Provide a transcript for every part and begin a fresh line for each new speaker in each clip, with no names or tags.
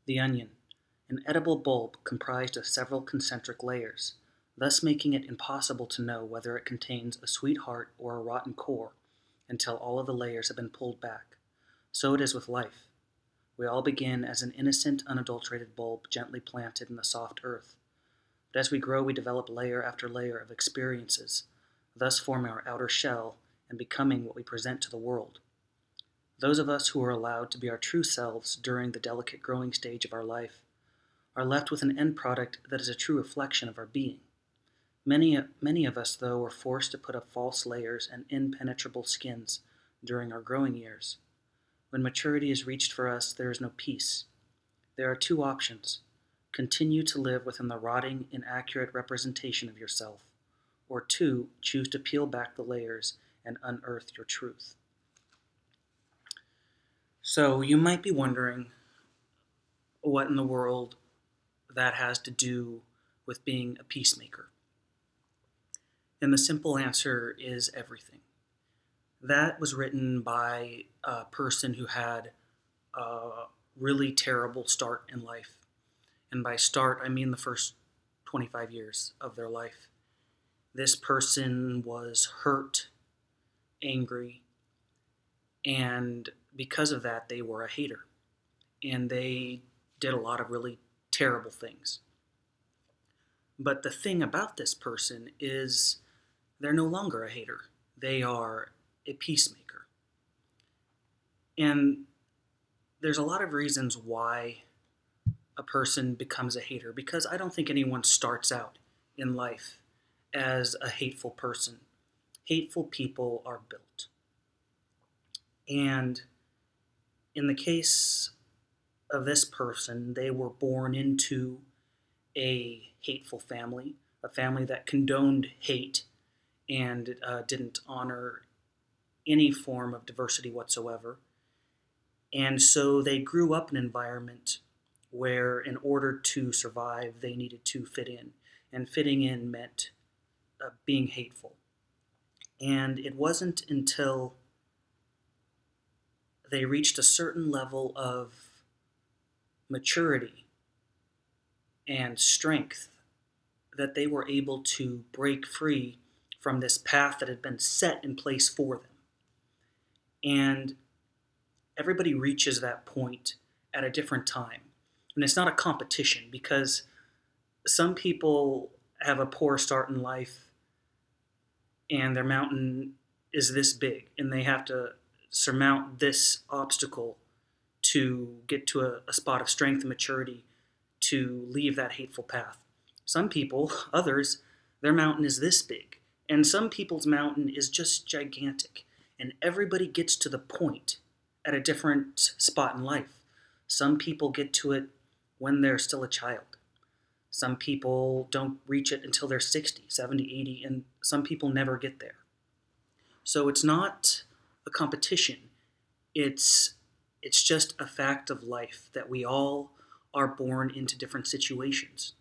The onion, an edible bulb comprised of several concentric layers, thus making it impossible to know whether it contains a sweet heart or a rotten core until all of the layers have been pulled back. So it is with life. We all begin as an innocent, unadulterated bulb gently planted in the soft earth. But as we grow, we develop layer after layer of experiences, thus forming our outer shell and becoming what we present to the world. Those of us who are allowed to be our true selves during the delicate growing stage of our life are left with an end product that is a true reflection of our being. Many of us, though, are forced to put up false layers and impenetrable skins during our growing years. When maturity is reached for us, there is no peace. There are two options: continue to live within the rotting, inaccurate representation of yourself, or two, choose to peel back the layers and unearth your truth. So you might be wondering what in the world that has to do with being a peacemaker. And the simple answer is everything. That was written by a person who had a really terrible start in life. And by start, I mean the first 25 years of their life. This person was hurt, angry, and because of that, they were a hater. And they did a lot of really terrible things. But the thing about this person is they're no longer a hater. They are a peacemaker. And there's a lot of reasons why a person becomes a hater, because I don't think anyone starts out in life as a hateful person. Hateful people are built. And in the case of this person, they were born into a hateful family, a family that condoned hate and didn't honor any form of diversity whatsoever. And so they grew up in an environment where in order to survive, they needed to fit in. And fitting in meant being hateful. And it wasn't until they reached a certain level of maturity and strength that they were able to break free from this path that had been set in place for them. And everybody reaches that point at a different time. And it's not a competition, because some people have a poor start in life and their mountain is this big and they have to surmount this obstacle to get to a spot of strength and maturity to leave that hateful path. Some people, others, their mountain is this big. And some people's mountain is just gigantic. And everybody gets to the point at a different spot in life. Some people get to it when they're still a child. Some people don't reach it until they're 60, 70, 80, and some people never get there. So it's not a competition. It's just a fact of life that we all are born into different situations.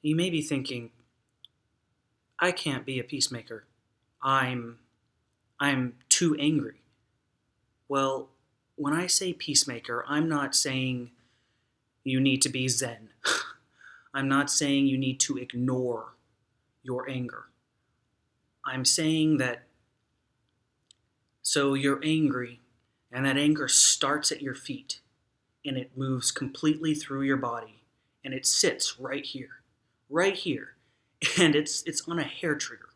You may be thinking, I can't be a peacemaker. I'm too angry. Well, when I say peacemaker, I'm not saying you need to be zen. I'm not saying you need to ignore your anger. I'm saying that so you're angry, and that anger starts at your feet, and it moves completely through your body, and it sits right here, and it's on a hair trigger.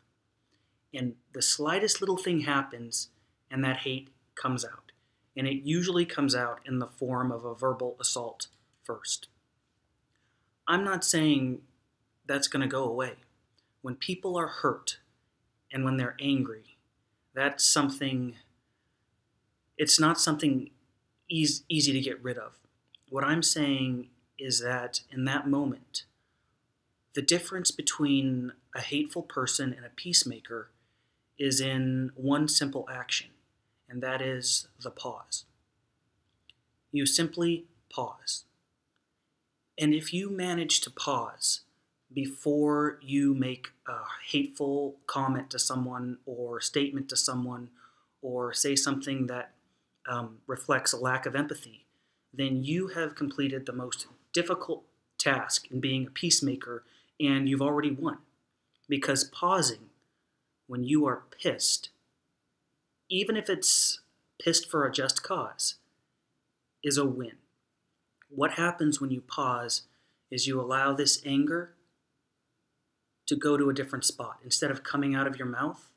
And the slightest little thing happens, and that hate comes out. And it usually comes out in the form of a verbal assault first. I'm not saying that's going to go away. When people are hurt and when they're angry, that's something, it's not something easy to get rid of. What I'm saying is that in that moment, the difference between a hateful person and a peacemaker is in one simple action, and that is the pause. You simply pause. And if you manage to pause before you make a hateful comment to someone or statement to someone or say something that reflects a lack of empathy, then you have completed the most difficult task in being a peacemaker, and you've already won. Because pausing when you are pissed, even if it's pissed for a just cause, is a win. What happens when you pause is you allow this anger to go to a different spot. Instead of coming out of your mouth,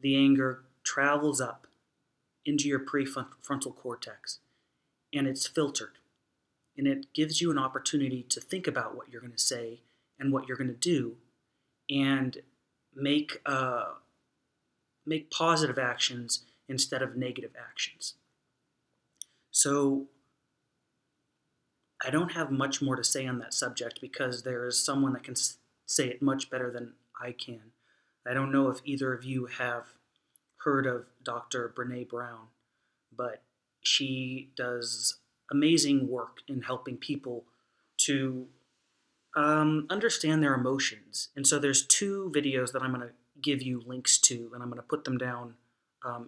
the anger travels up into your prefrontal cortex, and it's filtered. And it gives you an opportunity to think about what you're going to say and what you're going to do, and make positive actions instead of negative actions. So I don't have much more to say on that subject because there is someone that can say it much better than I can. I don't know if either of you have heard of Dr. Brene Brown, but she does amazing work in helping people to understand their emotions. And so there's two videos that I'm going to give you links to, and I'm going to put them down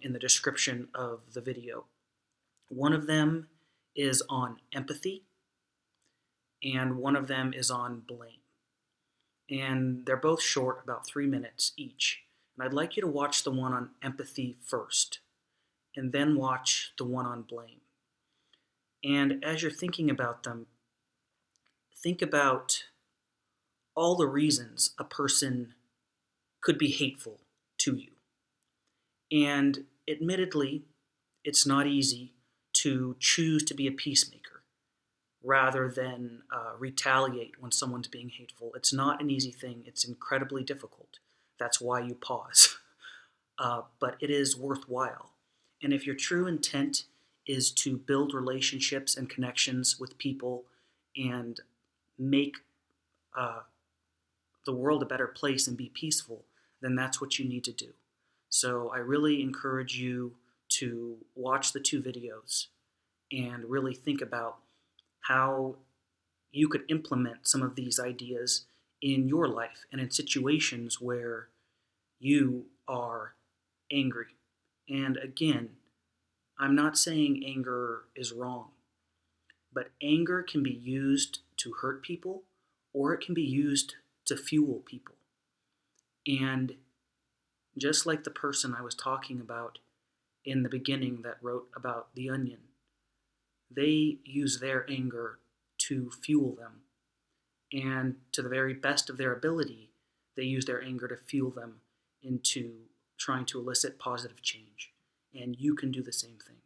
in the description of the video. One of them is on empathy, and one of them is on blame. And they're both short, about 3 minutes each. And I'd like you to watch the one on empathy first, and then watch the one on blame. And as you're thinking about them, think about all the reasons a person could be hateful to you. And admittedly, it's not easy to choose to be a peacemaker rather than retaliate when someone's being hateful. It's not an easy thing. It's incredibly difficult. That's why you pause. But it is worthwhile. And if your true intent is to build relationships and connections with people and make the world a better place and be peaceful, then that's what you need to do. So I really encourage you to watch the two videos and really think about how you could implement some of these ideas in your life and in situations where you are angry. And again, I'm not saying anger is wrong, but anger can be used to hurt people, or it can be used to fuel people. And just like the person I was talking about in the beginning that wrote about the onion, they use their anger to fuel them. And to the very best of their ability, they use their anger to fuel them into trying to elicit positive change. And you can do the same thing.